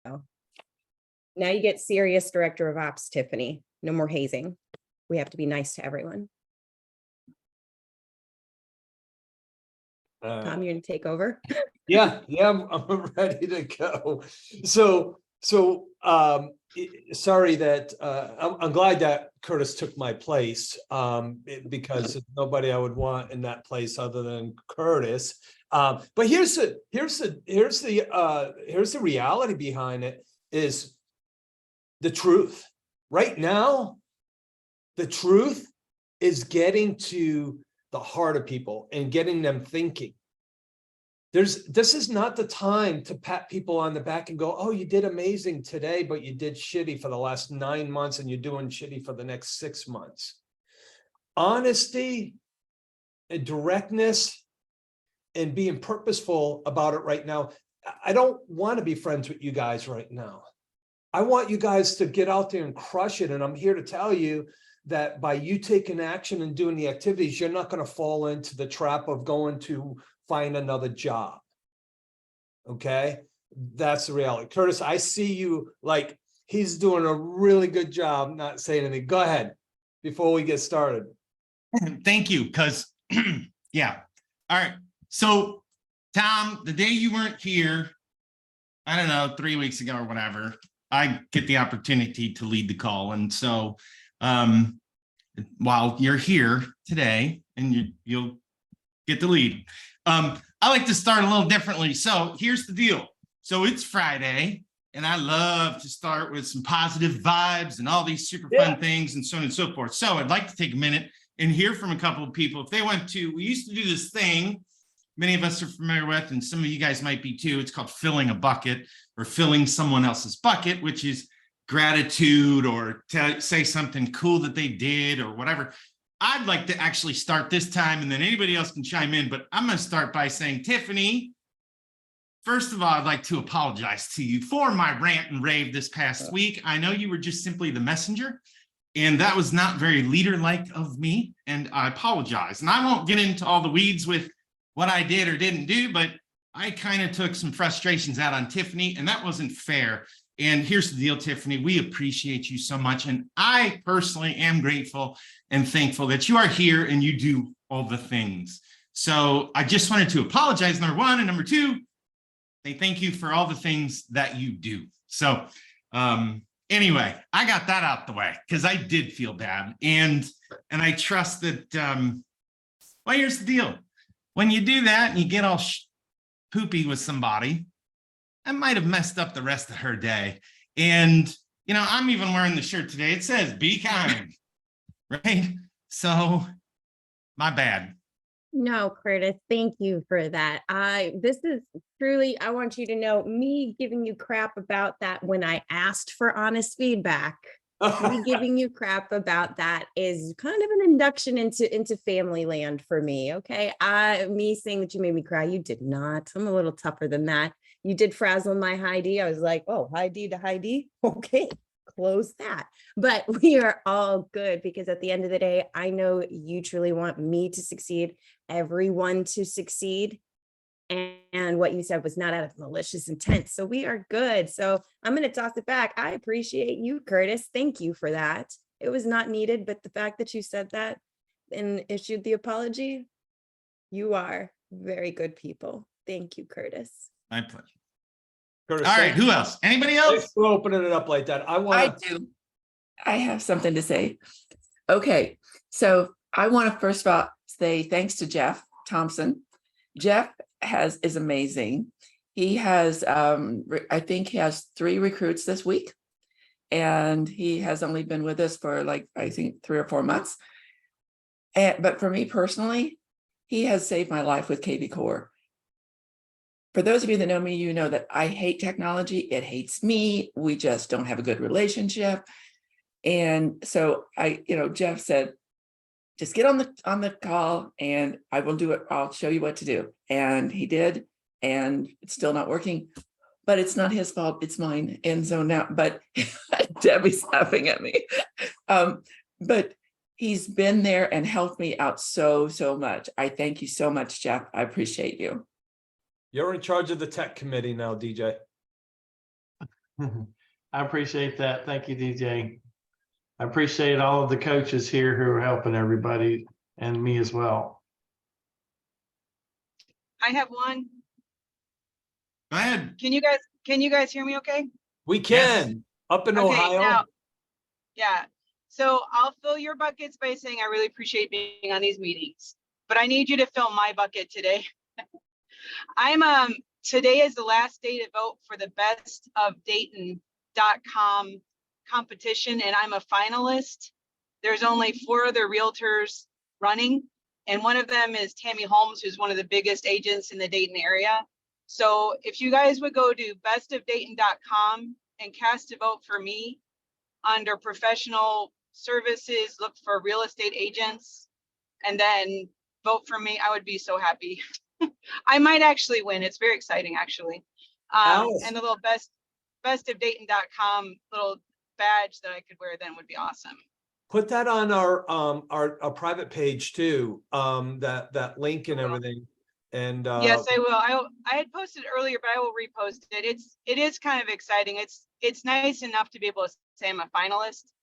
Now you get serious director of ops, Tiffany. No more hazing. We have to be nice to everyone. Tom, you're gonna take over? Yeah, I'm ready to go. So sorry that I'm glad that Curtis took my place, because there's nobody I would want in that place other than Curtis. But here's the reality behind it is the truth. Right now, the truth is getting to the heart of people and getting them thinking. This is not the time to pat people on the back and go, oh, you did amazing today, but you did shitty for the last 9 months and you're doing shitty for the next 6 months. Honesty and directness and being purposeful about it right now. I don't want to be friends with you guys right now. I want you guys to get out there and crush it. And I'm here to tell you that by you taking action and doing the activities, you're not going to fall into the trap of going to find another job. Okay, that's the reality. Curtis, I see you like he's doing a really good job not saying anything. Go ahead before we get started. Thank you, because yeah. All right. So Tom, the day you weren't here, I don't know, 3 weeks ago or whatever, I get the opportunity to lead the call. And so while you're here today and you'll get the lead. I like to start a little differently. So here's the deal. So it's Friday, and I love to start with some positive vibes and all these super fun things and so on and so forth. So I'd like to take a minute and hear from a couple of people. If they we used to do this thing, many of us are familiar with, and some of you guys might be too. It's called filling a bucket or filling someone else's bucket, which is gratitude or say something cool that they did or whatever. I'd like to actually start this time, and then anybody else can chime in, but I'm going to start by saying, Tiffany, first of all, I'd like to apologize to you for my rant and rave this past week. I know you were just simply the messenger, and that was not very leader-like of me, and I apologize. And I won't get into all the weeds with what I did or didn't do, but I kind of took some frustrations out on Tiffany, and that wasn't fair. And here's the deal, Tiffany, we appreciate you so much. And I personally am grateful and thankful that you are here and you do all the things. So I just wanted to apologize, number one. And number two, say thank you for all the things that you do. So anyway, I got that out the way because I did feel bad. And I trust that, well, here's the deal. When you do that and you get all poopy with somebody, I might have messed up the rest of her day. And, you know, I'm even wearing the shirt today. It says, be kind, right? So my bad. No, Curtis, thank you for that. This is truly, I want you to know, me giving you crap about that when I asked for honest feedback, me giving you crap about that is kind of an induction into family land for me. Okay. Me saying that you made me cry, you did not. I'm a little tougher than that. You did frazzle my high D. I was like, oh, high D to high D. Okay, close that. But we are all good because at the end of the day, I know you truly want me to succeed, everyone to succeed. And what you said was not out of malicious intent. So we are good. So I'm going to toss it back. I appreciate you, Curtis. Thank you for that. It was not needed, but the fact that you said that and issued the apology, you are very good people. Thank you, Curtis. My pleasure. Curtis, all right, who else? Anybody else? Thanks for opening it up like that. I do. I have something to say. Okay, so I want to first of all say thanks to Jeff Thompson. Jeff is amazing. He has, I think he has 3 recruits this week, and he has only been with us for like, I think 3 or 4 months. But for me personally, he has saved my life with KV Core. For those of you that know me, you know that I hate technology. It hates me. We just don't have a good relationship. And so Jeff said, just get on the call and I will do it. I'll show you what to do. And he did, and it's still not working, but it's not his fault. It's mine. And so now, but Debbie's laughing at me. But he's been there and helped me out so much. I thank you so much, Jeff. I appreciate you. You're in charge of the tech committee now, DJ. I appreciate that. Thank you, DJ. I appreciate all of the coaches here who are helping everybody and me as well. I have one. Go ahead. Can you guys hear me okay? We Yes. can, up in Okay, Ohio. now, yeah. So I'll fill your buckets by saying I really appreciate being on these meetings, but I need you to fill my bucket today. Today is the last day to vote for the Best of Dayton.com competition, and I'm a finalist. There's only 4 other realtors running, and one of them is Tammy Holmes, who's one of the biggest agents in the Dayton area. So if you guys would go to bestofdayton.com and cast a vote for me under professional services, look for real estate agents, and then vote for me, I would be so happy. I might actually win. It's very exciting, actually. Alice. And the little bestofdayton.com little badge that I could wear then would be awesome. Put that on our private page too, that link and everything. And Yes, I will. I had posted earlier, but I will repost it. It is kind of exciting. It's nice enough to be able to say I'm a finalist,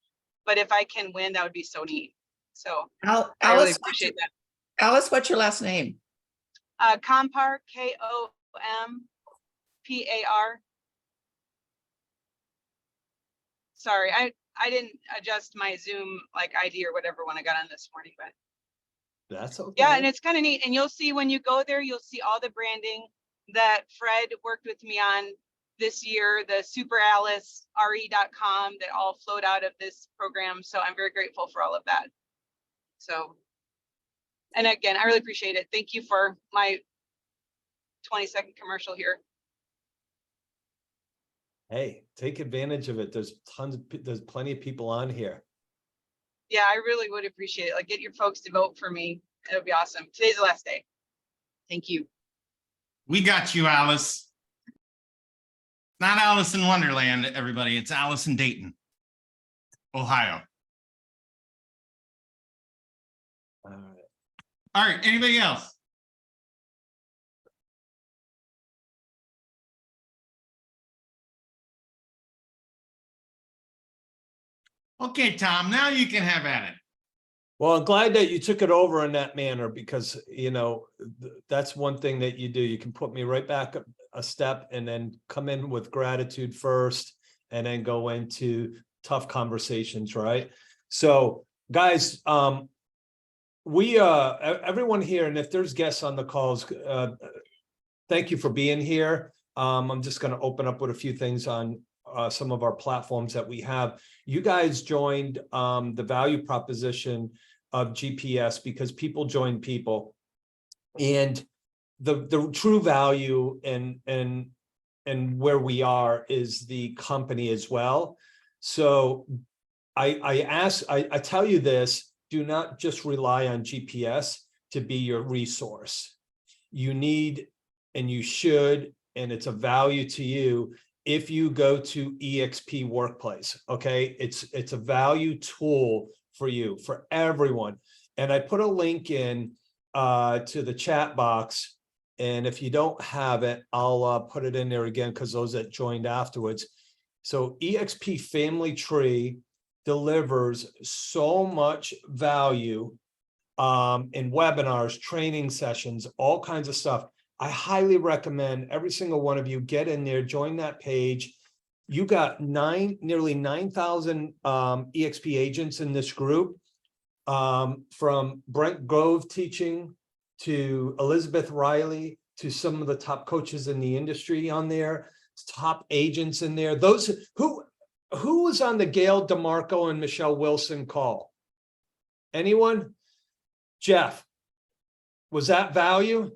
but if I can win, that would be so neat. So I really Alice, appreciate that. Alice, what's your last name? Kompar, Kompar. Sorry, I didn't adjust my Zoom like ID or whatever when I got on this morning, but that's okay. yeah, and it's kind of neat. And you'll see when you go there, you'll see all the branding that Fred worked with me on this year, the superalice.re.com that all flowed out of this program. So I'm very grateful for all of that. So, and again, I really appreciate it. Thank you for my 20-second commercial here. Hey, take advantage of it. There's plenty of people on here. Yeah, I really would appreciate it. Like, get your folks to vote for me. It would be awesome. Today's the last day. Thank you. We got you, Alice. Not Alice in Wonderland, everybody. It's Alice in Dayton, Ohio. All right. All right, anybody else? Okay, Tom, now you can have at it. Well, I'm glad that you took it over in that manner because, you know, that's one thing that you do. You can put me right back a step and then come in with gratitude first and then go into tough conversations, right? So, guys, everyone here, and if there's guests on the calls, thank you for being here. I'm just going to open up with a few things on some of our platforms that we have. You guys joined the value proposition of GPS because people join people, and the true value and where we are is the company as well. So I tell you this: do not just rely on GPS to be your resource. You need, and you should, and it's a value to you if you go to eXp Workplace. Okay, it's a value tool for you, for everyone. And I put a link in to the chat box, and if you don't have it, I'll put it in there again because those that joined afterwards. So eXp Family Tree delivers so much value in webinars, training sessions, all kinds of stuff. I highly recommend every single one of you get in there, join that page. You got nearly 9,000 eXp agents in this group, from Brent Grove teaching to Elizabeth Riley to some of the top coaches in the industry on there, top agents in there. Those who was on the Gail DeMarco and Michelle Wilson call? Anyone? Jeff, was that value?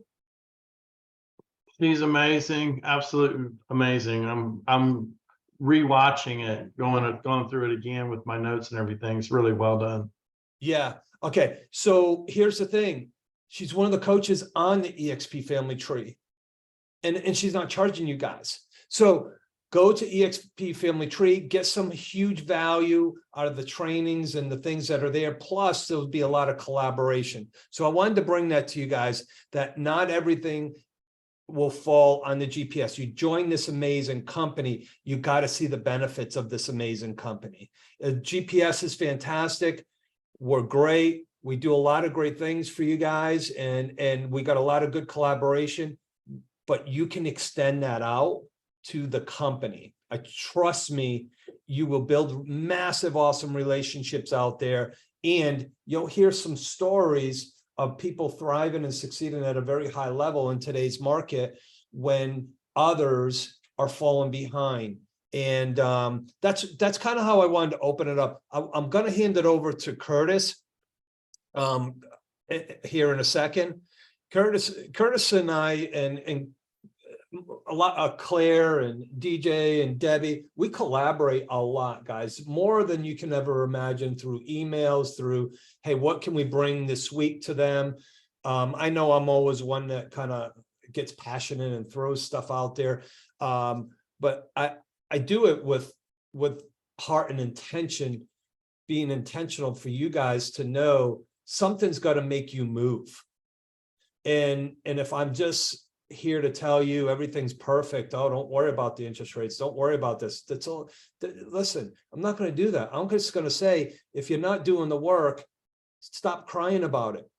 She's amazing, absolutely amazing. I'm rewatching it, going through it again with my notes and everything. It's really well done. Yeah. Okay. So here's the thing. She's one of the coaches on the eXp Family Tree, and she's not charging you guys. So go to eXp Family Tree, get some huge value out of the trainings and the things that are there. Plus, there'll be a lot of collaboration. So I wanted to bring that to you guys, that not everything will fall on the GPS. You join this amazing company, you got to see the benefits of this amazing company. GPS is fantastic. We're great. We do a lot of great things for you guys, and we got a lot of good collaboration, but you can extend that out to the company. Trust me, you will build massive, awesome relationships out there, and you'll hear some stories of people thriving and succeeding at a very high level in today's market when others are falling behind. And that's kind of how I wanted to open it up. I'm going to hand it over to Curtis here in a second. Curtis and I and a lot of Claire and DJ and Debbie, we collaborate a lot, guys, more than you can ever imagine, through emails, through, hey, what can we bring this week to them? I know I'm always one that kind of gets passionate and throws stuff out there. But I do it with heart and intention, being intentional for you guys to know something's got to make you move. And if I'm just here to tell you everything's perfect, oh, don't worry about the interest rates, don't worry about this, that's all. Listen, I'm not going to do that. I'm just going to say, if you're not doing the work, stop crying about it.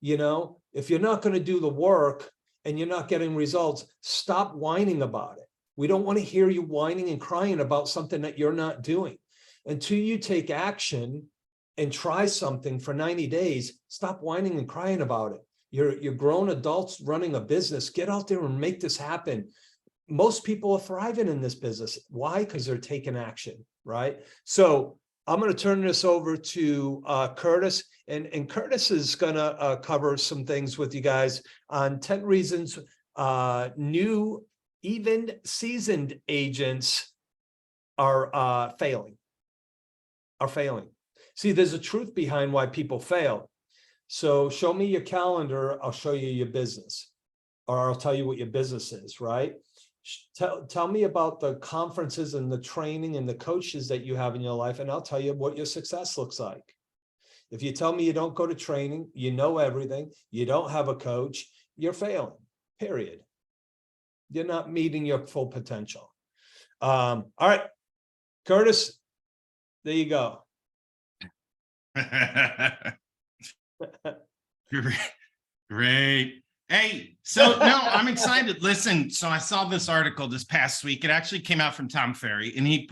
You know, if you're not going to do the work and you're not getting results, stop whining about it. We don't want to hear you whining and crying about something that you're not doing. Until you take action and try something for 90 days, stop whining and crying about it. You're grown adults running a business. Get out there and make this happen. Most people are thriving in this business. Why? Because they're taking action, right? So I'm going to turn this over to Curtis, and Curtis is going to cover some things with you guys on 10 reasons new, even seasoned agents are failing. See, there's a truth behind why people fail. So show me your calendar, I'll show you your business, or I'll tell you what your business is, right? Tell me about the conferences and the training and the coaches that you have in your life, and I'll tell you what your success looks like. If you tell me you don't go to training, you know everything, you don't have a coach, you're failing, period. You're not meeting your full potential. All right, Curtis, there you go. Great. Hey, so no, I'm excited. Listen, so I saw this article this past week. It actually came out from Tom Ferry, and he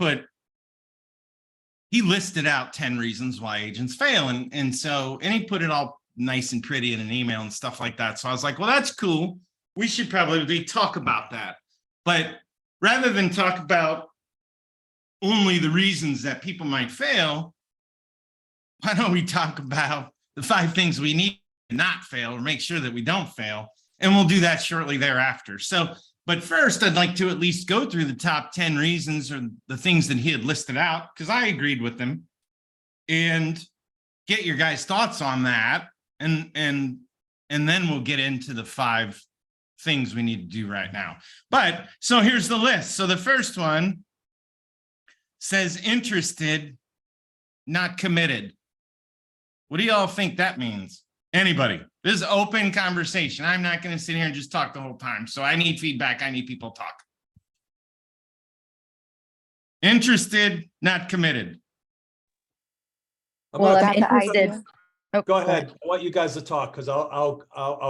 listed out 10 reasons why agents fail. And he put it all nice and pretty in an email and stuff like that. So I was like, well, that's cool. We should probably talk about that. But rather than talk about only the reasons that people might fail, why don't we talk about the 5 things we need to not fail, or make sure that we don't fail? And we'll do that shortly thereafter. So, but first, I'd like to at least go through the top 10 reasons, or the things that he had listed out, because I agreed with them, and get your guys' thoughts on that. And then we'll get into the 5 things we need to do right now. But so here's the list. So the first one says interested, not committed. What do y'all think that means? Anybody? This is open conversation. I'm not going to sit here and just talk the whole time. So I need feedback. I need people to talk. Interested, not committed. Well, I'm interested. Oh, Go ahead. I want you guys to talk, because I'll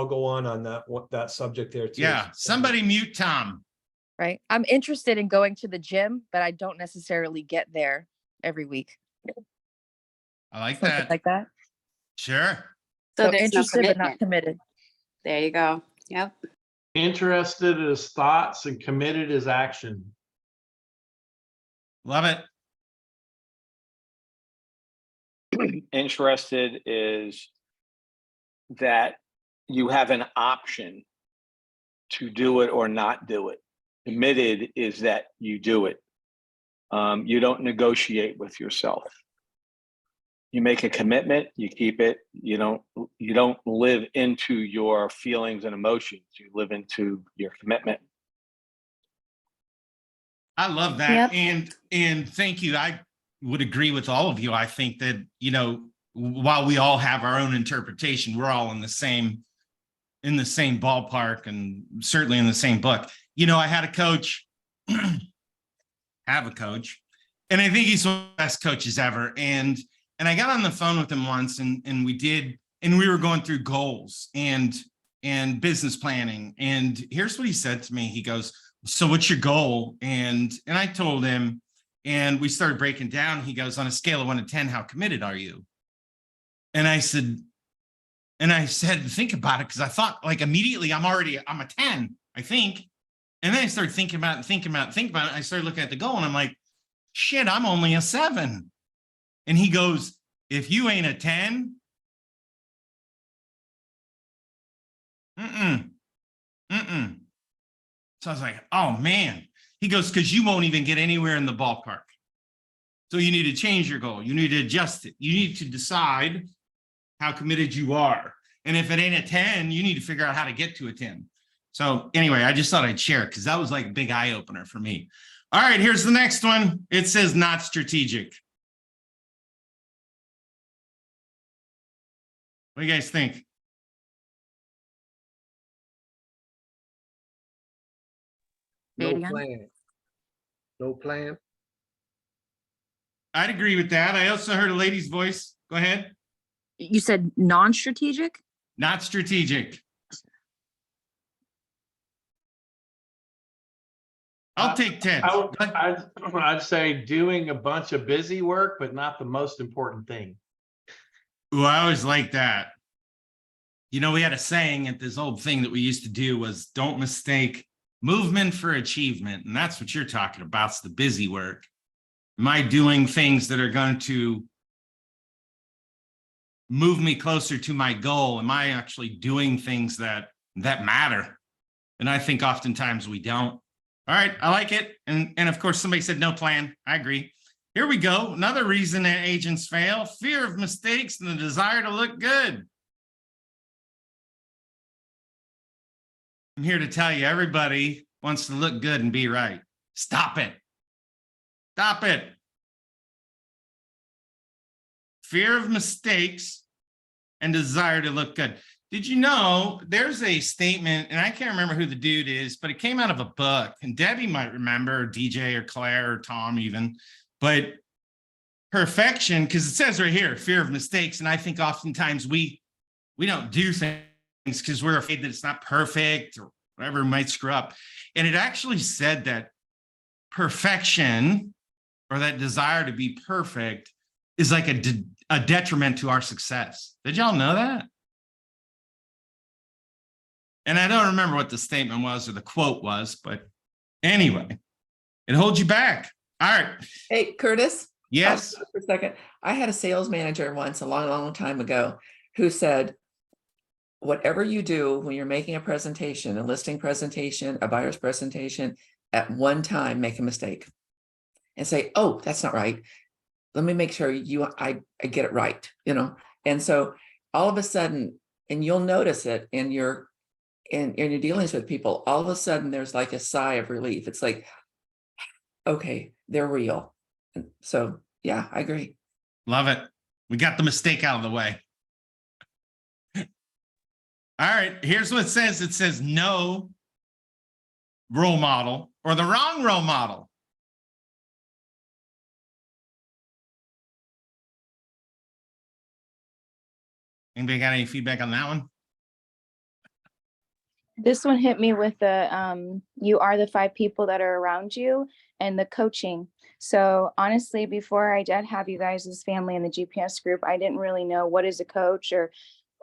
go on that subject there too. Yeah. Somebody mute Tom. Right. I'm interested in going to the gym, but I don't necessarily get there every week. I like Something that. like that. Sure. So there's no interested but not commitment. committed. There you go. Yep. Interested is thoughts and committed is action. Love it. Interested is that you have an option to do it or not do it. Committed is that you do it. You don't negotiate with yourself. You make a commitment, you keep it. You don't live into your feelings and emotions. You live into your commitment. I love that. Yep. And thank you. I would agree with all of you. I think that, while we all have our own interpretation, we're all in the same in the same ballpark and certainly in the same book. You know, I had a coach, have a coach, and I think he's one of the best coaches ever. And I got on the phone with him once and we were going through goals and business planning. And here's what he said to me. He goes, "So what's your goal?" And I told him, and we started breaking down. He goes, "On a scale of 1 to 10, how committed are you?" And I said, think about it, because I thought, like, immediately I'm a 10, I think. And then I started thinking about it. I started looking at the goal and I'm like, shit, I'm only a 7. And he goes, "If you ain't a 10, So I was like, oh man. He goes, "Because you won't even get anywhere in the ballpark. So you need to change your goal. You need to adjust it. You need to decide how committed you are. And if it ain't a 10, you need to figure out how to get to a 10. So anyway, I just thought I'd share it because that was like a big eye opener for me. All right, here's the next one. It says not strategic. What do you guys think? Say it No again. plan. No plan. I'd agree with that. I also heard a lady's voice. Go ahead. You said non-strategic? Not strategic. I'll take 10. I'd say doing a bunch of busy work, but not the most important thing. Ooh, I always like that. You know, we had a saying at this old thing that we used to do was, don't mistake movement for achievement. And that's what you're talking about. It's the busy work. Am I doing things that are going to move me closer to my goal? Am I actually doing things that matter? And I think oftentimes we don't. All right, I like it. And of course, somebody said no plan. I agree. Here we go. Another reason that agents fail: fear of mistakes and the desire to look good. I'm here to tell you, everybody wants to look good and be right. Stop it. Stop it. Fear of mistakes and desire to look good. Did you know there's a statement, and I can't remember who the dude is, but it came out of a book, and Debbie might remember, or DJ or Claire or Tom even, but perfection, because it says right here, fear of mistakes. And I think oftentimes we don't do things because we're afraid that it's not perfect or whatever, we might screw up. And it actually said that perfection, or that desire to be perfect, is like a detriment to our success. Did y'all know that? And I don't remember what the statement was or the quote was, but anyway, it holds you back. All right. Hey, Curtis. Yes. For a second. I had a sales manager once, a long, long time ago, who said, whatever you do when you're making a presentation, a listing presentation, a buyer's presentation, at one time, make a mistake and say, oh, that's not right. Let me make sure I get it right, you know? And so all of a sudden, and you'll notice it in your dealings with people, all of a sudden there's like a sigh of relief. It's like, okay, they're real. And so, yeah, I agree. Love it. We got the mistake out of the way. All right, here's what it says. It says no role model, or the wrong role model. Anybody got any feedback on that one? This one hit me with the you are the 5 people that are around you, and the coaching. So honestly, before I did have you guys as family in the GPS group, I didn't really know what is a coach, or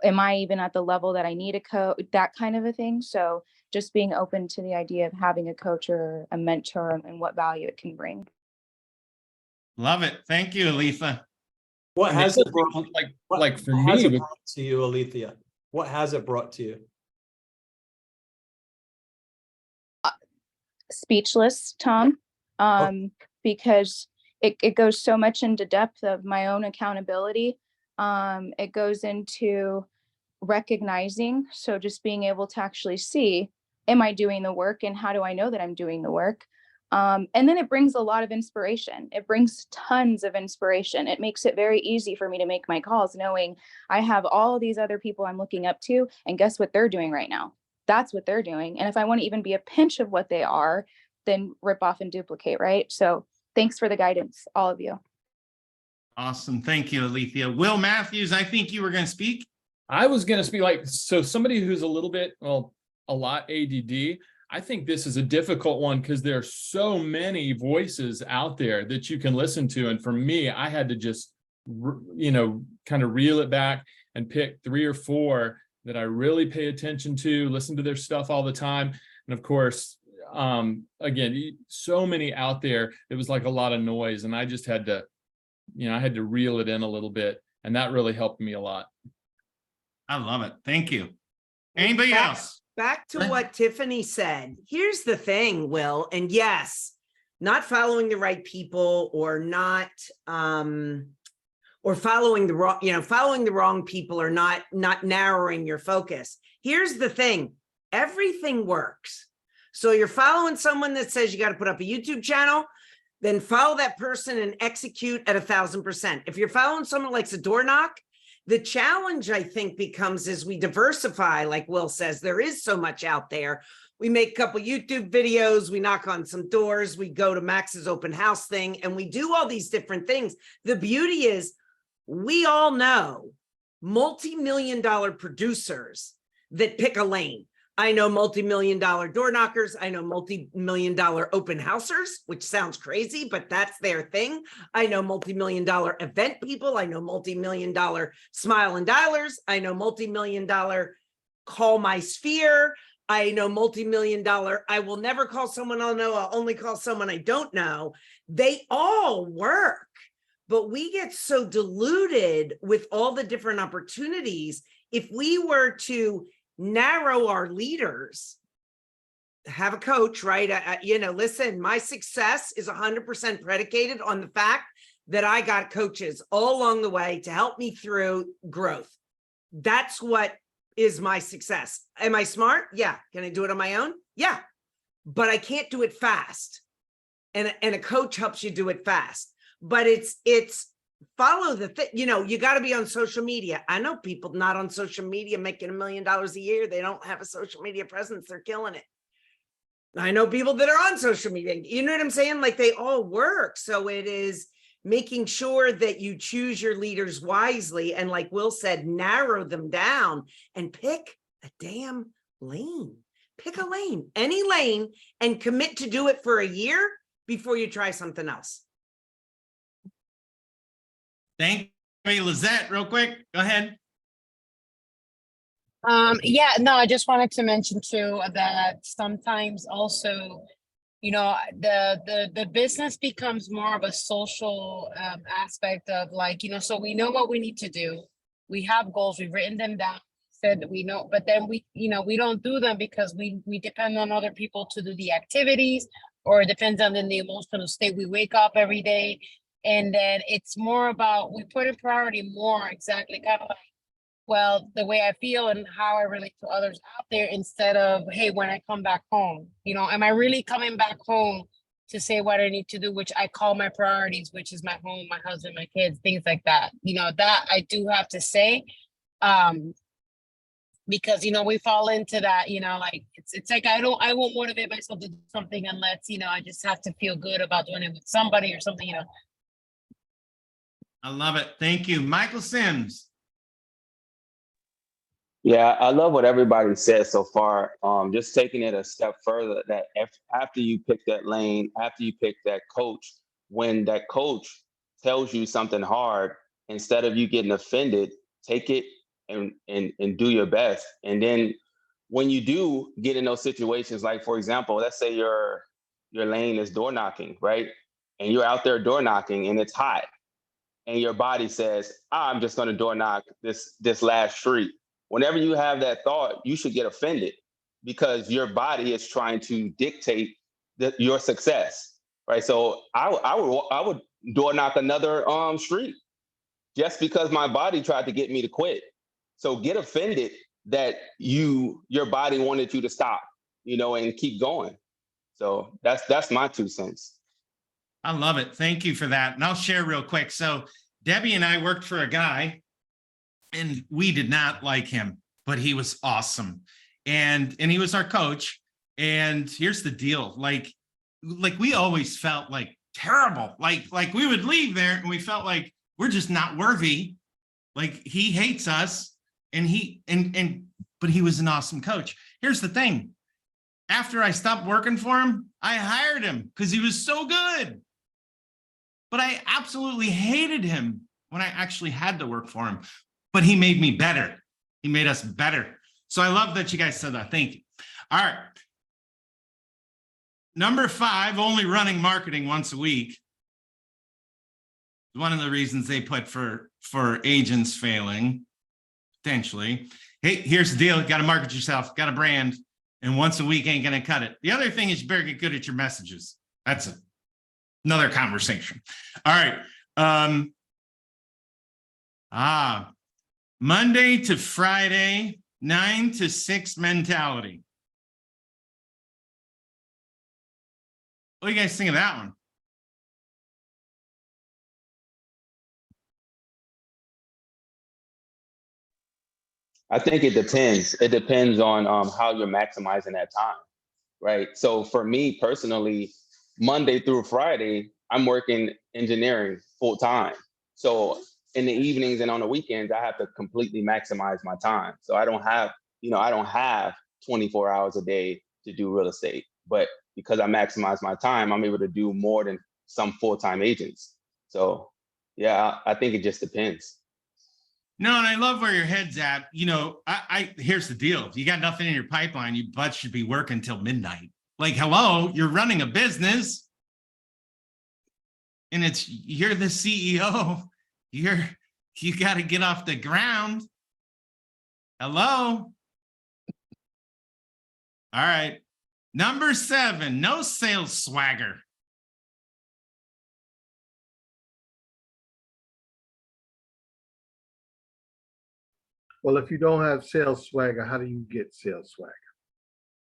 am I even at the level that I need a coach, that kind of a thing. So just being open to the idea of having a coach or a mentor and what value it can bring. Love it. Thank you, Aletha. What has it brought, like for what has me, it with- brought to you, Alethea? What has it brought to you? Speechless, Tom, because it goes so much into depth of my own accountability. It goes into recognizing, so just being able to actually see, am I doing the work, and how do I know that I'm doing the work? And then it brings a lot of inspiration. It brings tons of inspiration. It makes it very easy for me to make my calls, knowing I have all these other people I'm looking up to, and guess what they're doing right now? That's what they're doing. And if I want to even be a pinch of what they are, then rip off and duplicate, right? So thanks for the guidance, all of you. Awesome. Thank you, Alethea. Will Matthews, I think you were going to speak. I was going to speak like, so somebody who's a little bit, well, a lot ADD, I think this is a difficult one because there are so many voices out there that you can listen to. And for me, I had to just, kind of reel it back and pick 3 or 4 that I really pay attention to, listen to their stuff all the time. And of course, again, so many out there, it was like a lot of noise, and I just had to, I had to reel it in a little bit, and that really helped me a lot. I love it. Thank you. Anybody else? Back to what Tiffany said. Here's the thing, Will, and yes, not following the right people or not, or following the wrong people or not narrowing your focus. Here's the thing. Everything works. So you're following someone that says you got to put up a YouTube channel, then follow that person and execute at 1,000%. If you're following someone like a door knock, the challenge, I think, becomes as we diversify, like Will says, there is so much out there. We make a couple YouTube videos, we knock on some doors, we go to Max's open house thing, and we do all these different things. The beauty is we all know multi-million-dollar producers that pick a lane. I know multi-million-dollar door knockers. I know multi-million-dollar open housers, which sounds crazy, but that's their thing. I know multi-million-dollar event people. I know multi-million-dollar smile and dialers. I know multi-million-dollar call my sphere. I know multi-million-dollar, I will never call someone I know, I'll only call someone I don't know. They all work, but we get so diluted with all the different opportunities. If we were to narrow our leaders, have a coach, right? Listen, my success is 100% predicated on the fact that I got coaches all along the way to help me through growth. That's what is my success. Am I smart? Yeah. Can I do it on my own? Yeah. But I can't do it fast. And a coach helps you do it fast. But it's follow the thing. You got to be on social media. I know people not on social media making $1 million a year. They don't have a social media presence. They're killing it. I know people that are on social media. You know what I'm saying? Like they all work. So it is making sure that you choose your leaders wisely. And like Will said, narrow them down and pick a damn lane. Pick a lane, any lane, and commit to do it for a year before you try something else. Thank you, Lizette, real quick. Go ahead. I just wanted to mention too that sometimes also, the business becomes more of a social aspect of so we know what we need to do. We have goals, we've written them down, said that we know, but then we don't do them because we depend on other people to do the activities, or it depends on the emotional state we wake up every day. And then it's more about, we put in priority more exactly kind of like, the way I feel and how I relate to others out there, instead of, hey, when I come back home, am I really coming back home to say what I need to do, which I call my priorities, which is my home, my husband, my kids, things like that. That I do have to say, because, we fall into that, it's like, I won't motivate myself to do something unless, I just have to feel good about doing it with somebody or something, I love it. Thank you. Michael Sims. Yeah, I love what everybody said so far. Just taking it a step further, that after you pick that lane, after you pick that coach, when that coach tells you something hard, instead of you getting offended, take it and do your best. And then when you do get in those situations, like for example, let's say your lane is door knocking, right? And you're out there door knocking and it's hot. And your body says, I'm just going to door knock this last street. Whenever you have that thought, you should get offended because your body is trying to dictate your success, right? So I would door knock another street just because my body tried to get me to quit. So get offended that your body wanted you to stop, and keep going. So that's my 2 cents. I love it. Thank you for that. And I'll share real quick. So Debbie and I worked for a guy and we did not like him, but he was awesome. And he was our coach. And here's the deal. Like we always felt like terrible. Like we would leave there and we felt like we're just not worthy. Like he hates us but he was an awesome coach. Here's the thing. After I stopped working for him, I hired him because he was so good. But I absolutely hated him when I actually had to work for him. But he made me better. He made us better. So I love that you guys said that. Thank you. All right. Number 5, only running marketing once a week. One of the reasons they put for agents failing, potentially. Hey, here's the deal. You got to market yourself, got a brand, and once a week ain't going to cut it. The other thing is you better get good at your messages. That's another conversation. All right. Monday to Friday, 9 to 6 mentality. What do you guys think of that one? I think it depends. It depends on how you're maximizing that time, right? So for me personally, Monday through Friday, I'm working engineering full time. So in the evenings and on the weekends, I have to completely maximize my time. So I don't have 24 hours a day to do real estate. But because I maximize my time, I'm able to do more than some full-time agents. So yeah, I think it just depends. No, and I love where your head's at. You know, here's the deal. If you got nothing in your pipeline, you butt should be working till midnight. Like, hello, you're running a business and you're the CEO. You got to get off the ground. Hello. All right. Number 7, no sales swagger. Well, if you don't have sales swagger, how do you get sales swagger?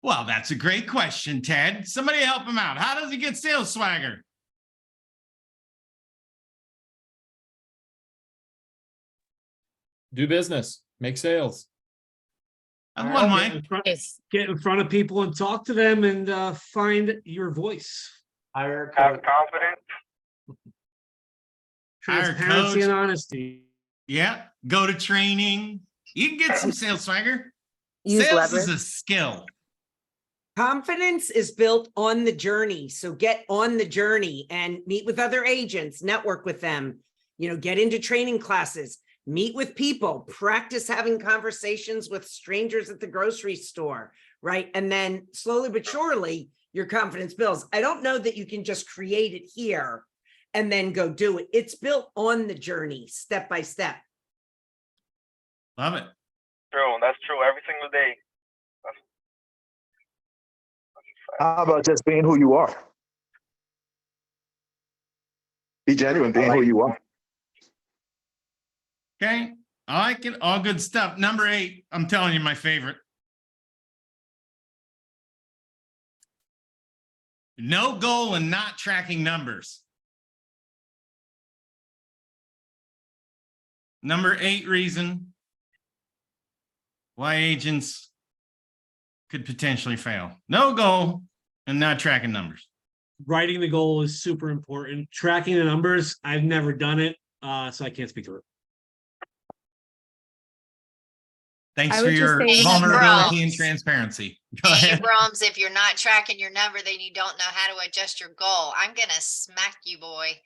Well, that's a great question, Ted. Somebody help him out. How does he get sales swagger? Do business, make sales. That's one way. Get in front of people and talk to them and find your voice. Hire Have confidence. Transparency and honesty. Yeah. Go to training. You can get some sales swagger. Use Sales leverage. is a skill. Confidence is built on the journey. So get on the journey and meet with other agents, network with them, get into training classes, meet with people, practice having conversations with strangers at the grocery store, right? And then slowly but surely, your confidence builds. I don't know that you can just create it here and then go do it. It's built on the journey, step by step. Love it. True, that's true every single day. How about just being who you are? Be genuine, being who you are. Okay. I like it. All good stuff. Number 8, I'm telling you, my favorite. No goal and not tracking numbers. Number 8 reason why agents could potentially fail. No goal and not tracking numbers. Writing the goal is super important. Tracking the numbers, I've never done it, so I can't speak to it. Thanks I for would just your say- vulnerability and transparency. Go ahead. Abrams, if you're not tracking your number, then you don't know how to adjust your goal. I'm gonna smack you, boy.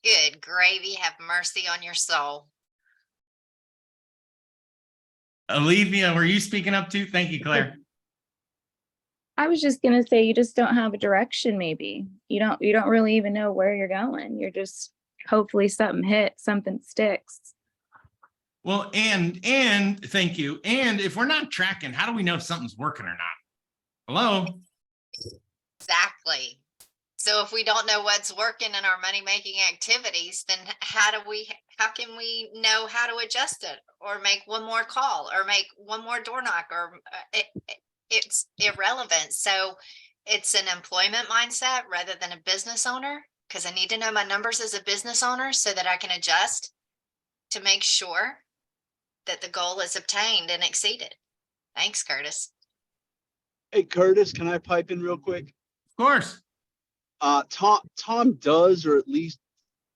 Good gravy, have mercy on your soul. Olivia, were you speaking up too? Thank you, Claire. I was just gonna say you just don't have a direction, maybe. You don't really even know where you're going. You're just hopefully something sticks. Well, and thank you. And if we're not tracking, how do we know if something's working or not? Hello? Exactly. So if we don't know what's working in our money-making activities, then how can we know how to adjust it or make one more call or make one more door knock or it's irrelevant. So it's an employment mindset rather than a business owner, because I need to know my numbers as a business owner so that I can adjust to make sure that the goal is obtained and exceeded. Thanks, Curtis. Hey, Curtis, can I pipe in real quick? Of course. Tom does, or at least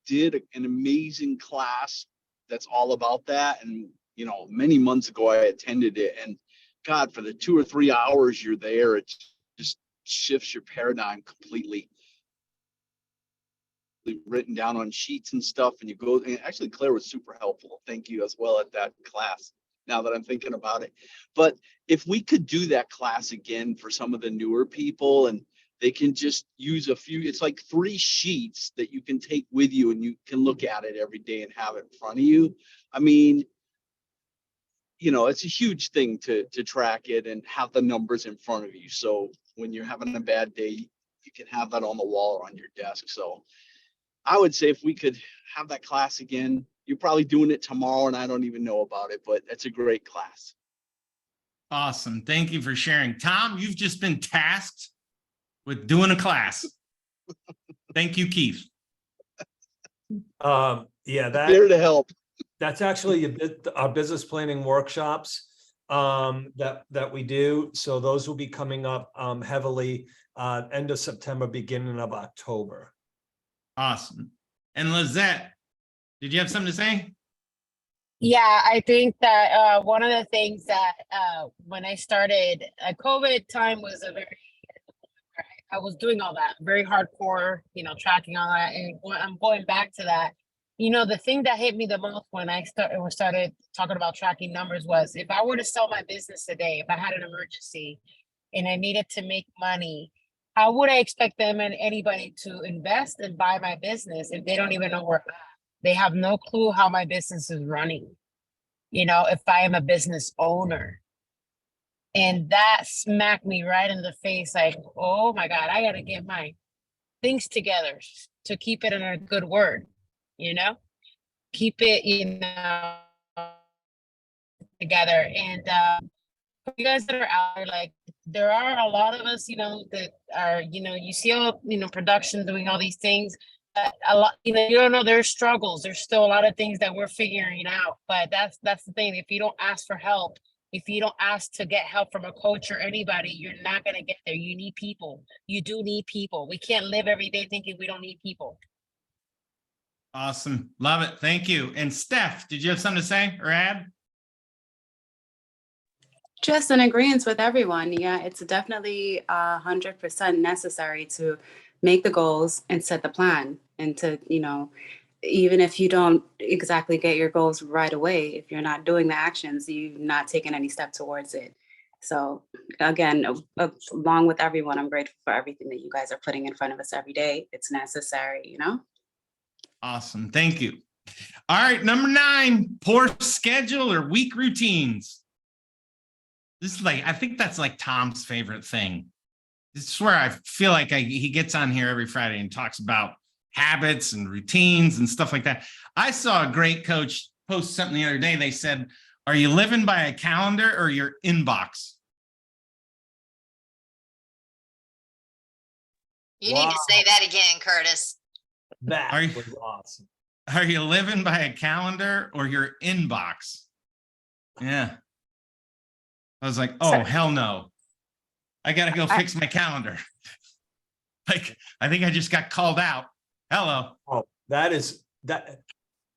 did, an amazing class that's all about that. And, you know, many months ago I attended it, and God, for the 2 or 3 hours you're there, it just shifts your paradigm completely. Written down on sheets and stuff, and you go, and actually Claire was super helpful. Thank you as well at that class, now that I'm thinking about it. But if we could do that class again for some of the newer people, and they can just use a few, it's like 3 sheets that you can take with you and you can look at it every day and have it in front of you. I mean, you know, it's a huge thing to track it and have the numbers in front of you. So when you're having a bad day, you can have that on the wall or on your desk. So I would say if we could have that class again, you're probably doing it tomorrow and I don't even know about it, but it's a great class. Awesome. Thank you for sharing. Tom, you've just been tasked with doing a class. Thank you, Keith. Yeah, Here to help. That's actually our business planning workshops that we do. So those will be coming up heavily end of September, beginning of October. Awesome. And Lizette, did you have something to say? Yeah, I think that one of the things that when I started, COVID time was I was doing all that very hardcore, you know, tracking all that, and I'm going back to that. You know, the thing that hit me the most when I started talking about tracking numbers was, if I were to sell my business today, if I had an emergency and I needed to make money, how would I expect them and anybody to invest and buy my business if they don't even know where I'm at? They have no clue how my business is running. You know, if I am a business owner. And that smacked me right in the face, like, oh my God, I gotta get my things together to keep it in a good word, you know? Keep it, you know, together. And for you guys that are out there, like, there are a lot of us, you know, that are, you know, you see all, you know, production doing all these things. A lot, you know, you don't know there's struggles. There's still a lot of things that we're figuring out. But that's the thing. If you don't ask for help, if you don't ask to get help from a coach or anybody, you're not going to get there. You need people. You do need people. We can't live every day thinking we don't need people. Awesome. Love it. Thank you. And Steph, did you have something to say or add? Just in agreement with everyone. Yeah, it's definitely 100% necessary to make the goals and set the plan, and to, you know, even if you don't exactly get your goals right away, if you're not doing the actions, you've not taken any step towards it. So again, along with everyone, I'm grateful for everything that you guys are putting in front of us every day. It's necessary, you know? Awesome. Thank you. All right. Number 9, poor schedule or weak routines. This is like, I think that's like Tom's favorite thing. This is where I feel like he gets on here every Friday and talks about habits and routines and stuff like that. I saw a great coach post something the other day. They said, are you living by a calendar or your inbox? You need to say that again, Curtis. That was awesome. Are you living by a calendar or your inbox? Yeah. I was like, oh, hell no. I got to go fix my calendar. Like, I think I just got called out. Hello. Oh, that.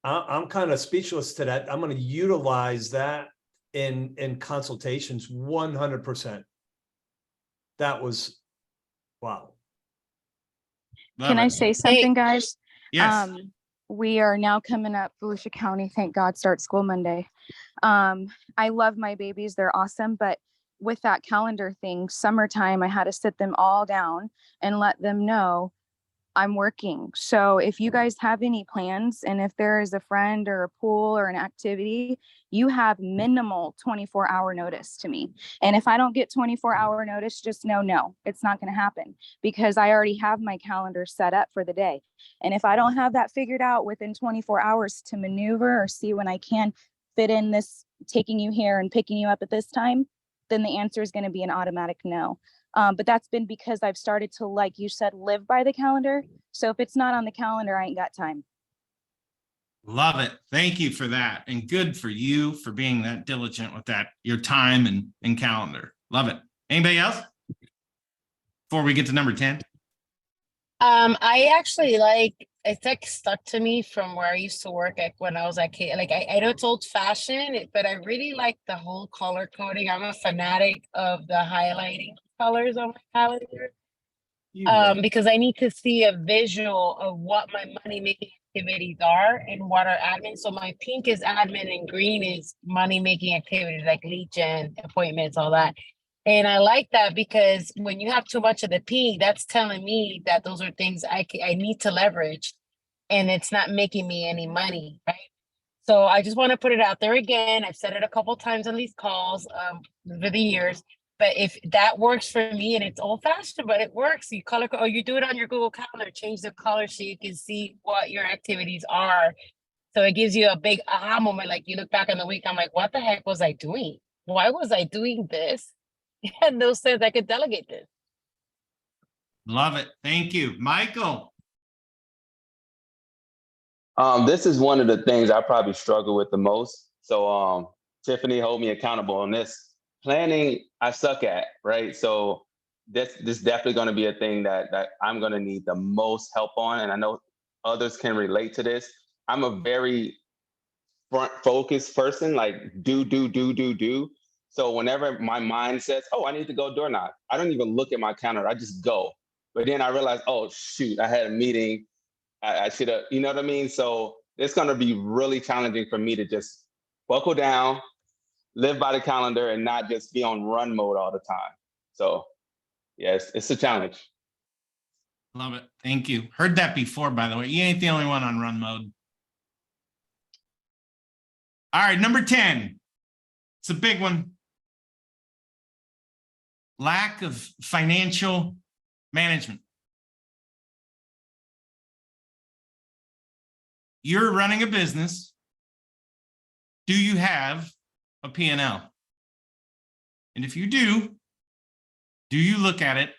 I'm kind of speechless to that. I'm going to utilize that in consultations 100%. That was, wow. Can I say something, guys? Yes. We are now coming up, Volusia County, thank God, starts school Monday. I love my babies. They're awesome. But with that calendar thing, summertime, I had to sit them all down and let them know I'm working. So if you guys have any plans, and if there is a friend or a pool or an activity, you have minimal 24-hour notice to me. And if I don't get 24-hour notice, just know, no, it's not going to happen, because I already have my calendar set up for the day. And if I don't have that figured out within 24 hours to maneuver or see when I can fit in this, taking you here and picking you up at this time, then the answer is going to be an automatic no. But that's been because I've started to, like you said, live by the calendar. So if it's not on the calendar, I ain't got time. Love it. Thank you for that. And good for you for being that diligent with that, your time and calendar. Love it. Anybody else? Before we get to number 10. I actually it's like stuck to me from where I used to work at when I was a kid. Like I know it's old fashioned, but I really like the whole color coding. I'm a fanatic of the highlighting colors on my calendar. Because I need to see a visual of what my money making activities are and what are admin. So my pink is admin and green is money making activities like lead gen, appointments, all that. And I like that because when you have too much of the pink, that's telling me that those are things I need to leverage and it's not making me any money, right? So I just want to put it out there again. I've said it a couple times on these calls over the years. But if that works for me and it's old fashioned, but it works, you color, or you do it on your Google Calendar, change the color so you can see what your activities are. So it gives you a big aha moment. Like you look back on the week, I'm like, what the heck was I doing? Why was I doing this? And those things I could delegate this. Love it. Thank you. Michael. This is one of the things I probably struggle with the most. So Tiffany, hold me accountable on this. Planning, I suck at, right? So this definitely going to be a thing that I'm going to need the most help on. And I know others can relate to this. I'm a very front focused person, like do. So whenever my mind says, oh, I need to go door knock, I don't even look at my calendar. I just go. But then I realize, oh, shoot, I had a meeting. I should have, you know what I mean? So it's going to be really challenging for me to just buckle down, live by the calendar and not just be on run mode all the time. So yes, it's a challenge. Love it. Thank you. Heard that before, by the way. You ain't the only one on run mode. All right, number 10. It's a big one. Lack of financial management. You're running a business. Do you have a P&L? And if you do you look at it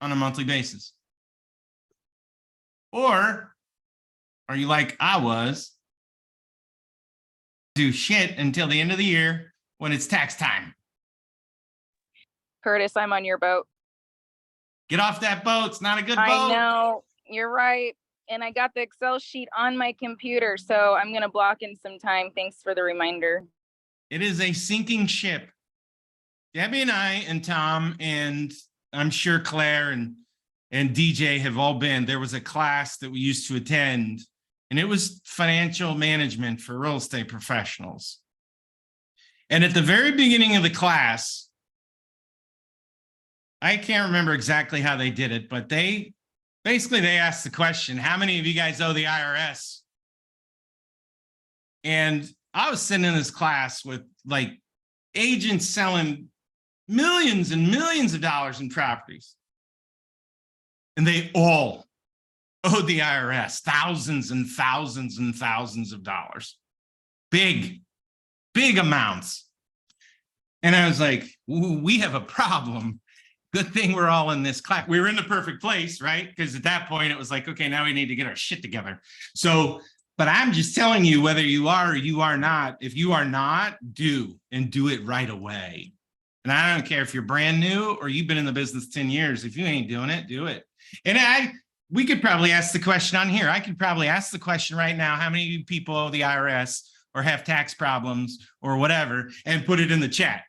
on a monthly basis? Or are you like I was, do shit until the end of the year when it's tax time? Curtis, I'm on your boat. Get off that boat. It's not a good boat. I know, you're right. And I got the Excel sheet on my computer, so I'm going to block in some time. Thanks for the reminder. It is a sinking ship. Debbie and I and Tom and I'm sure Claire and DJ have all been. There was a class that we used to attend, and it was financial management for real estate professionals. And at the very beginning of the class, I can't remember exactly how they did it, but they asked the question, how many of you guys owe the IRS? And I was sitting in this class with like agents selling millions and millions of dollars in properties. And they all owed the IRS thousands and thousands and thousands of dollars. Big amounts. And I was like, ooh, we have a problem. Good thing we're all in this class. We were in the perfect place, right? Because at that point it was like, okay, now we need to get our shit together. So, but I'm just telling you, whether you are or you are not, if you are not, do it right away. And I don't care if you're brand new or you've been in the business 10 years. If you ain't doing it, do it. And we could probably ask the question on here. I could probably ask the question right now, how many of you people owe the IRS or have tax problems or whatever, and put it in the chat.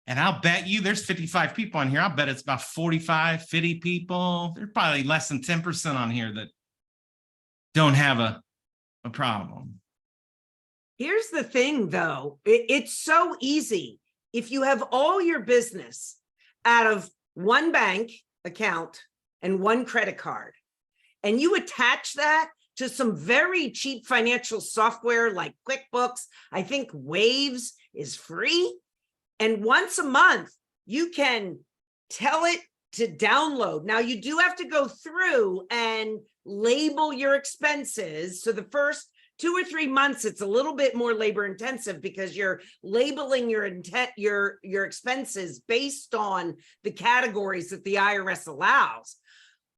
And I'll bet you there's 55 people on here. I'll bet it's about 45, 50 people. There's probably less than 10% on here that don't have a problem. Here's the thing, though. It's so easy. If you have all your business out of one bank account and one credit card, and you attach that to some very cheap financial software like QuickBooks, I think Waves is free. And once a month, you can tell it to download. Now, you do have to go through and label your expenses. So the first 2 or 3 months, it's a little bit more labor intensive because you're labeling your expenses based on the categories that the IRS allows.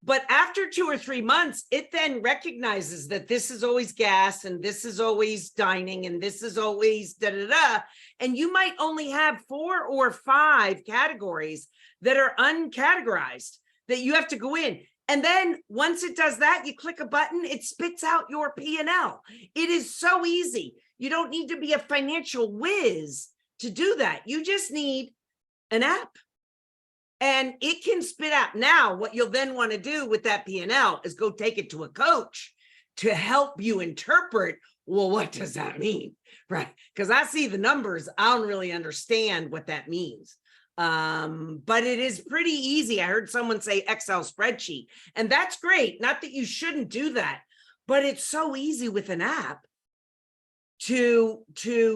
But after 2 or 3 months, it then recognizes that this is always gas and this is always dining and this is always da da da. And you might only have 4 or 5 categories that are uncategorized that you have to go in. And then once it does that, you click a button, it spits out your P&L. It is so easy. You don't need to be a financial whiz to do that. You just need an app. And it can spit out. Now, what you'll then want to do with that P&L is go take it to a coach to help you interpret, well, what does that mean? Right? Because I see the numbers, I don't really understand what that means. But it is pretty easy. I heard someone say Excel spreadsheet, and that's great. Not that you shouldn't do that, but it's so easy with an app to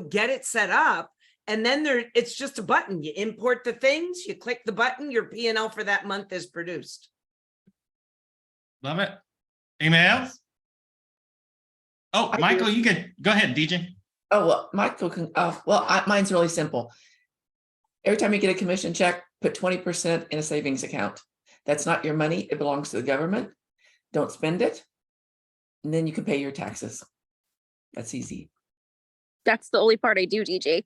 get it set up. And then it's just a button. You import the things, you click the button, your P&L for that month is produced. Love it. Anyone else? Oh, Michael, you can go ahead, DJ. Oh, well, Michael can, mine's really simple. Every time you get a commission check, put 20% in a savings account. That's not your money. It belongs to the government. Don't spend it. And then you can pay your taxes. That's easy. That's the only part I do, DJ.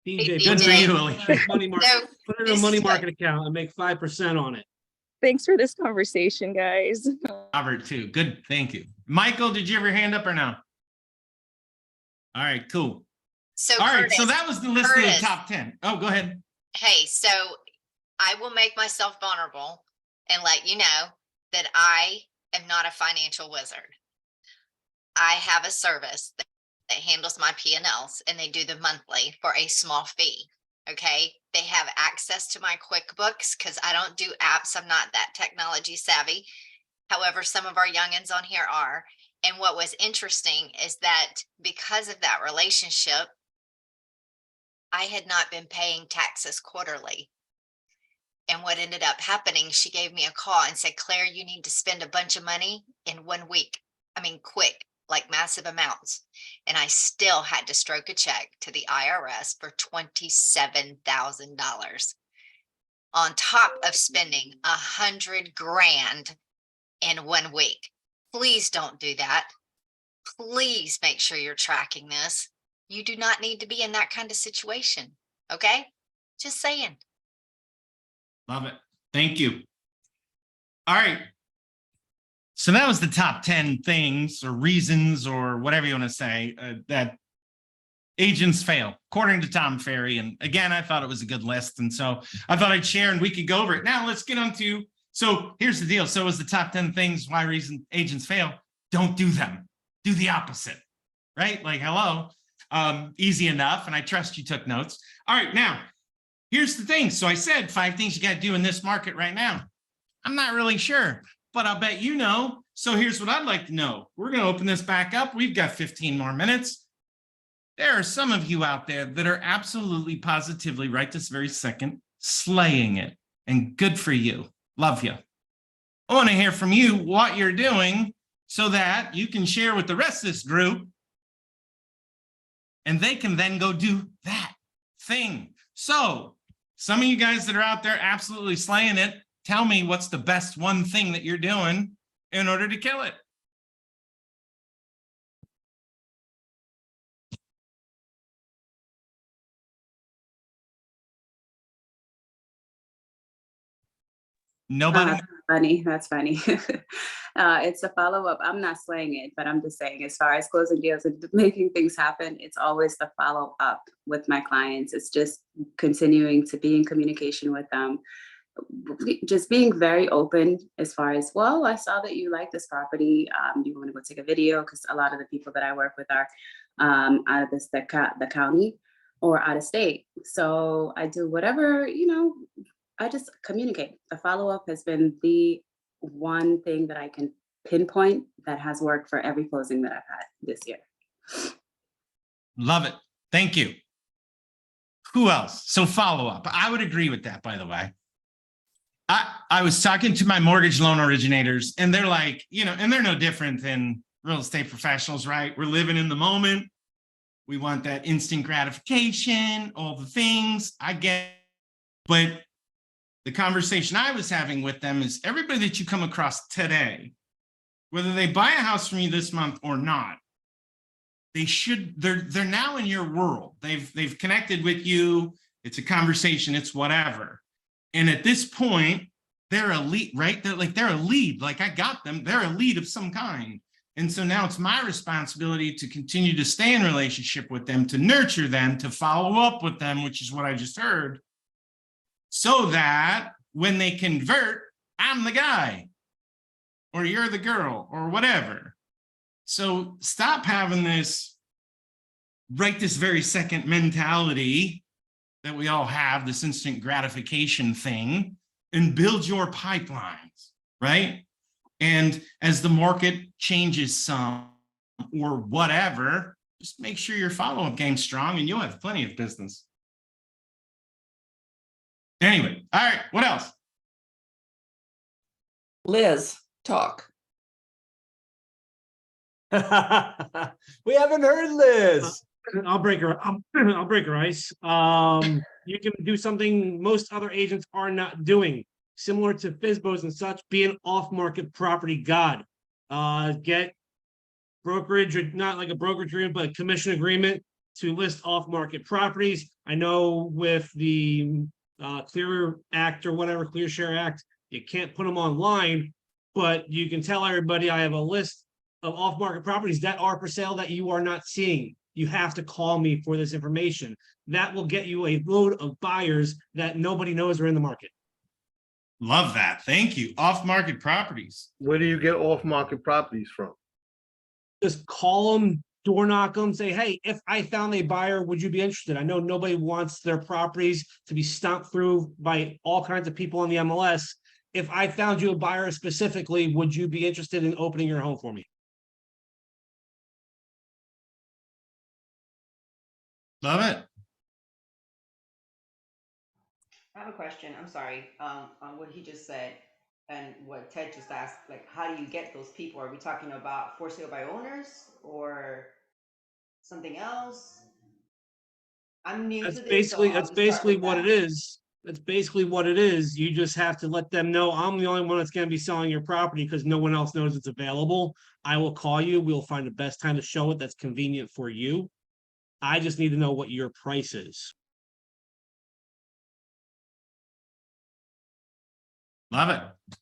DJ, Good for you, Lily. Put it in a money market account and make 5% on it. Thanks for this conversation, guys. Robert too. Good. Thank you. Michael, did you have your hand up or no? All right, cool. So all right, Curtis, so that was the list of Curtis. the top 10. Oh, go ahead. Hey, so I will make myself vulnerable and let you know that I am not a financial wizard. I have a service that handles my P&Ls, and they do them monthly for a small fee. Okay. They have access to my QuickBooks because I don't do apps. I'm not that technology savvy. However, some of our youngins on here are. And what was interesting is that because of that relationship, I had not been paying taxes quarterly. And what ended up happening, she gave me a call and said, Claire, you need to spend a bunch of money in 1 week. I mean, quick, like massive amounts. And I still had to stroke a check to the IRS for $27,000 on top of spending $100,000 in 1 week. Please don't do that. Please make sure you're tracking this. You do not need to be in that kind of situation. Okay? Just saying. Love it. Thank you. All right. So that was the top 10 things or reasons or whatever you want to say that agents fail, according to Tom Ferry. And again, I thought it was a good list. And so I thought I'd share and we could go over it. Now let's get on to, so here's the deal. So it was the top 10 things why reason agents fail. Don't do them. Do the opposite, right? Like, hello, easy enough. And I trust you took notes. All right, now here's the thing. So I said 5 things you got to do in this market right now. I'm not really sure, but I'll bet you know. So here's what I'd like to know. We're going to open this back up. We've got 15 more minutes. There are some of you out there that are absolutely positively right this very second, slaying it. And good for you. Love you. I want to hear from you what you're doing so that you can share with the rest of this group and they can then go do that thing. So some of you guys that are out there absolutely slaying it, tell me what's the best one thing that you're doing in order to kill it. Nobody. That's funny. It's a follow-up. I'm not slaying it, but I'm just saying, as far as closing deals and making things happen, it's always the follow-up with my clients. It's just continuing to be in communication with them, just being very open as far as, well, I saw that you like this property. Do you want to go take a video? Because a lot of the people that I work with are out of the county or out of state. So I do whatever, I just communicate. The follow-up has been the one thing that I can pinpoint that has worked for every closing that I've had this year. Love it. Thank you. Who else? So follow-up. I would agree with that, by the way. I was talking to my mortgage loan originators and they're like, and they're no different than real estate professionals, right? We're living in the moment. We want that instant gratification, all the things. I get, but the conversation I was having with them is everybody that you come across today, whether they buy a house from you this month or not, they're now in your world. They've connected with you. It's a conversation, it's whatever. And at this point, they're a lead, right? They're a lead, like I got them, they're a lead of some kind. And so now it's my responsibility to continue to stay in relationship with them, to nurture them, to follow up with them, which is what I just heard, so that when they convert, I'm the guy, or you're the girl, or whatever. So stop having this right this very second mentality that we all have, this instant gratification thing, and build your pipelines, right? And as the market changes some or whatever, just make sure your follow-up game's strong and you'll have plenty of business. Anyway, all right, what else? Liz, talk. We haven't heard Liz. I'll break her. I'll break her ice. You can do something most other agents are not doing, similar to FSBOs and such. Be an off-market property god. Get brokerage, or not like a brokerage agreement, but a commission agreement to list off-market properties. I know with the Clear Act or whatever, Clear Share Act, you can't put them online, but you can tell everybody I have a list of off-market properties that are for sale that you are not seeing. You have to call me for this information. That will get you a load of buyers that nobody knows are in the market. Love that. Thank you. Off-market properties. Where do you get off-market properties from? Just call them, door knock them, say, hey, if I found a buyer, would you be interested? I know nobody wants their properties to be stomped through by all kinds of people on the MLS. If I found you a buyer specifically, would you be interested in opening your home for me? Love it. I have a question. I'm sorry, on what he just said and what Ted just asked. Like, how do you get those people? Are we talking about for sale by owners or something else? I'm new to this. That's basically what it is. That's basically what it is. You just have to let them know I'm the only one that's going to be selling your property because no one else knows it's available. I will call you. We'll find the best time to show it that's convenient for you. I just need to know what your price is. Love it. That's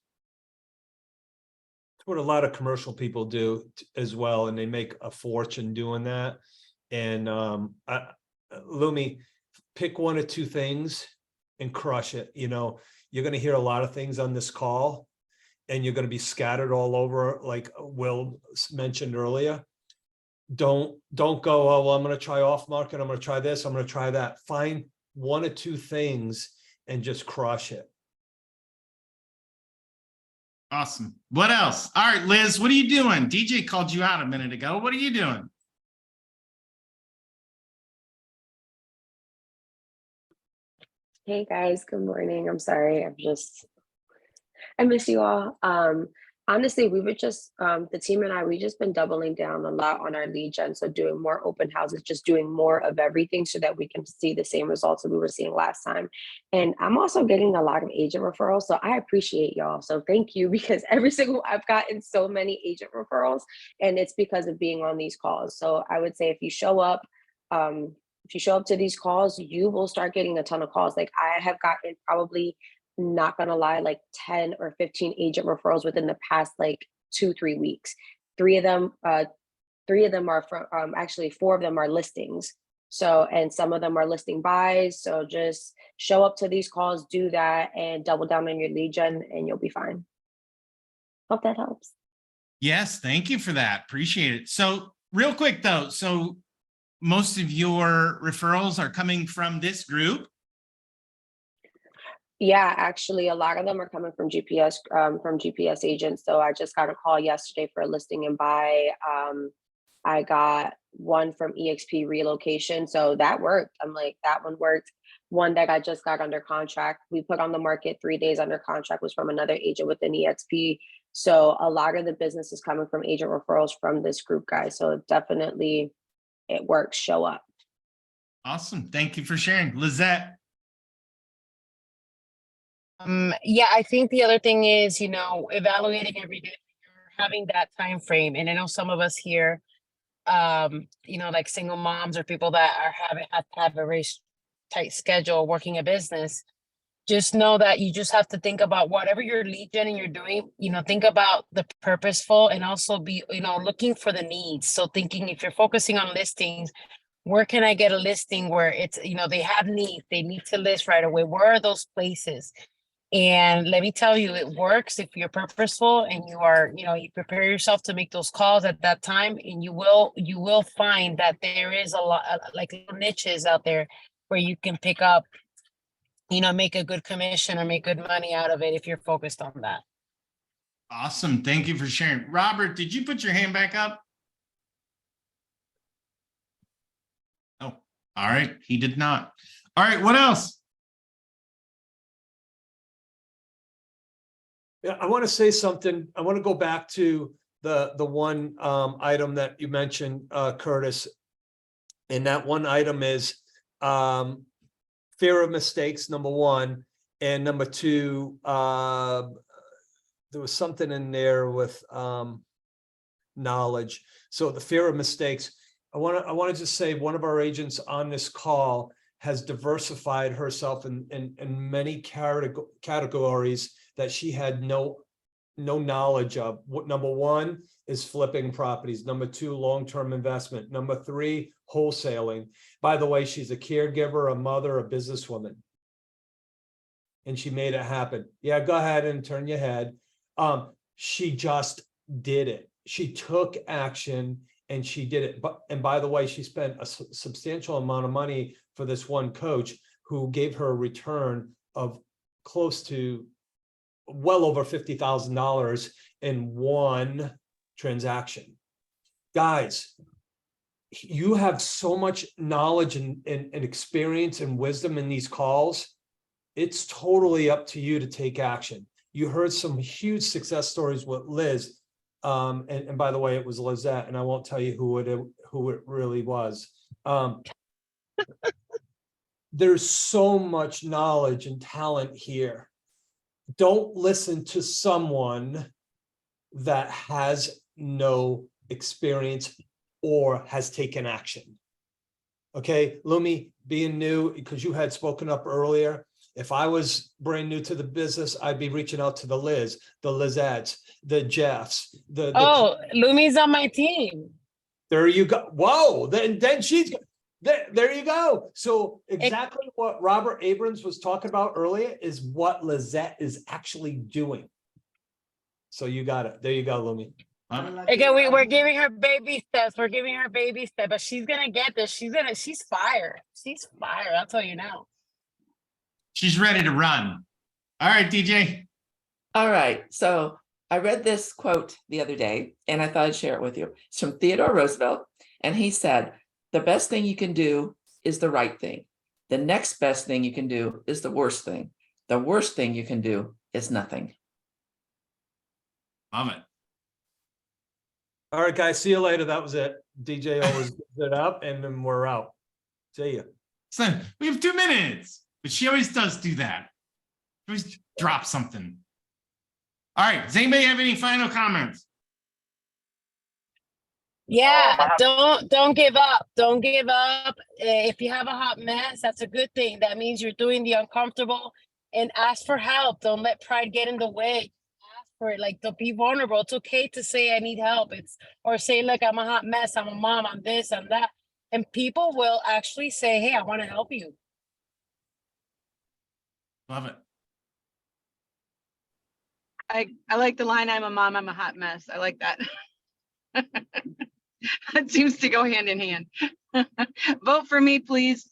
what a lot of commercial people do as well, and they make a fortune doing that. And Lumi, pick one or two things and crush it. You know, you're going to hear a lot of things on this call, and you're going to be scattered all over, like Will mentioned earlier. Don't go, oh, well, I'm going to try off market. I'm going to try this. I'm going to try that. Find one or two things and just crush it. Awesome. What else? All right, Liz, what are you doing? DJ called you out a minute ago. What are you doing? Hey guys, good morning. I'm sorry. I miss you all. Honestly, we were just, the team and I, we just been doubling down a lot on our lead gen. So doing more open houses, just doing more of everything so that we can see the same results that we were seeing last time. And I'm also getting a lot of agent referrals. So I appreciate y'all. So thank you, because I've gotten so many agent referrals, and it's because of being on these calls. So I would say if you show up to these calls, you will start getting a ton of calls. Like I have gotten probably, not gonna lie, like 10 or 15 agent referrals within the past like 2-3 weeks. Three of them are from actually 4 of them are listings. So, and some of them are listing buys. So just show up to these calls, do that, and double down on your lead gen, and you'll be fine. Hope that helps. Yes, thank you for that. Appreciate it. So real quick though, so most of your referrals are coming from this group? Yeah, actually, a lot of them are coming from GPS agents. So I just got a call yesterday for a listing and buy. I got one from EXP relocation. So that worked. I'm like, that one worked. One that I just got under contract, we put on the market 3 days under contract, was from another agent within EXP. So a lot of the business is coming from agent referrals from this group, guys. So definitely it works. Show up. Awesome. Thank you for sharing. Lizette. Yeah, I think the other thing is, evaluating every day, having that time frame. And I know some of us here, like single moms or people that have to have a very tight schedule working a business. Just know that you just have to think about whatever your lead gen and you're doing, think about the purposeful and also be, looking for the needs. So thinking if you're focusing on listings, where can I get a listing where it's, they have needs, they need to list right away. Where are those places? And let me tell you, it works if you're purposeful and you are, you prepare yourself to make those calls at that time, and you will find that there is a lot like little niches out there where you can pick up, make a good commission or make good money out of it if you're focused on that. Awesome. Thank you for sharing. Robert, did you put your hand back up? Oh, all right. He did not. All right. What else? Yeah, I want to say something. I want to go back to the one item that you mentioned, Curtis. And that one item is fear of mistakes, number one. And number two, there was something in there with knowledge. So the fear of mistakes. I want to just say one of our agents on this call has diversified herself in many categories that she had no knowledge of. Number one is flipping properties. Number two, long-term investment. Number three, wholesaling. By the way, she's a caregiver, a mother, a businesswoman. And she made it happen. Yeah, go ahead and turn your head. She just did it. She took action and she did it. And by the way, she spent a substantial amount of money for this one coach who gave her a return of close to well over $50,000 in one transaction. Guys, you have so much knowledge and experience and wisdom in these calls. It's totally up to you to take action. You heard some huge success stories with Liz. And by the way, it was Lizette, and I won't tell you who it really was. There's so much knowledge and talent here. Don't listen to someone that has no experience or has taken action. Okay, Lumi, being new, because you had spoken up earlier, if I was brand new to the business, I'd be reaching out to the Liz, the Lizettes, the Jeffs, Oh, Lumi's on my team. There you go. Whoa, then she's there you go. So exactly what Robert Abrams was talking about earlier is what Lizette is actually doing. So you got it. There you go, Lumi. Again, we're giving her baby steps. We're giving her baby steps, but she's gonna get this. She's fire. She's fire. I'll tell you now. She's ready to run. All right, DJ. All right. So I read this quote the other day and I thought I'd share it with you. It's from Theodore Roosevelt. And he said, the best thing you can do is the right thing. The next best thing you can do is the worst thing. The worst thing you can do is nothing. Love it. All right, guys. See you later. That was it. DJ always gives it up and then we're out. See you. So we have 2 minutes, but she always does do that. She always drop something. All right. Does anybody have any final comments? Yeah, don't give up. Don't give up. If you have a hot mess, that's a good thing. That means you're doing the uncomfortable, and ask for help. Don't let pride get in the way. Ask for it. Like, don't be vulnerable. It's okay to say I need help. Or say, look, I'm a hot mess. I'm a mom. I'm this, I'm that. And people will actually say, hey, I want to help you. Love it. I like the line, I'm a mom, I'm a hot mess. I like that. That seems to go hand in hand. Vote for me, please.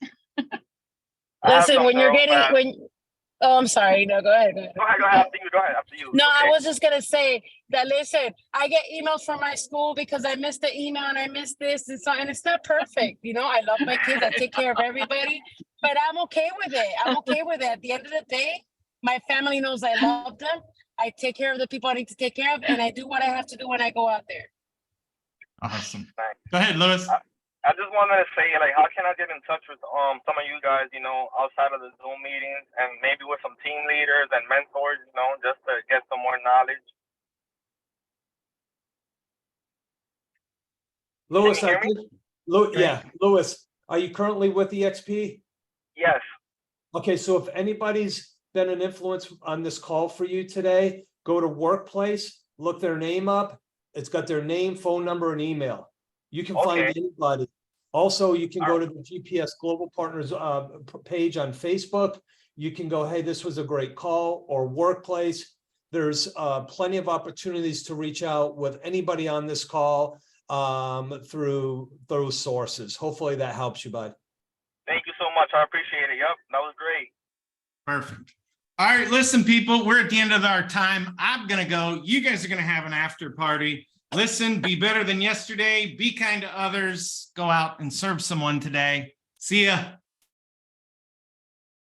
Listen, when you're getting, oh, I'm sorry. No, go ahead. Go ahead. Go ahead. Go ahead. After you. No, Okay. I was just going to say that, listen, I get emails from my school because I missed the email and I missed this and so, and it's not perfect. I love my kids. I take care of everybody, but I'm okay with it. I'm okay with it. At the end of the day, my family knows I love them. I take care of the people I need to take care of, and I do what I have to do when I go out there. Awesome. Go ahead, Lewis. I just wanted to say, like, how can I get in touch with some of you guys, you know, outside of the Zoom meetings, and maybe with some team leaders and mentors, you know, just to get some more knowledge. Louis, Can you I hear me? think, yeah, Louis, are you currently with EXP? Yes. Okay, so if anybody's been an influence on this call for you today, go to Workplace, look their name up. It's got their name, phone number, and email. You can find Okay. anybody. Also, you can go to the GPS Global Partners page on Facebook. You can go, hey, this was a great call, or Workplace. There's plenty of opportunities to reach out with anybody on this call through those sources. Hopefully that helps you, bud. Thank you so much. I appreciate it. Yep, that was great. Perfect. All right, listen, people, we're at the end of our time. I'm gonna go. You guys are gonna have an after party. Listen, be better than yesterday. Be kind to others. Go out and serve someone today. See ya.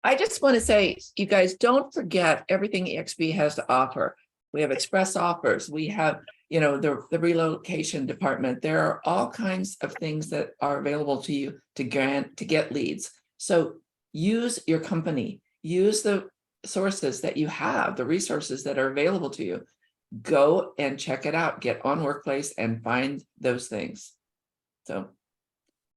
I just want to say, you guys, don't forget everything EXP has to offer. We have express offers. We have, you know, the relocation department. There are all kinds of things that are available to you to get leads. So use your company, use the sources that you have, the resources that are available to you. Go and check it out. Get on Workplace and find those things. So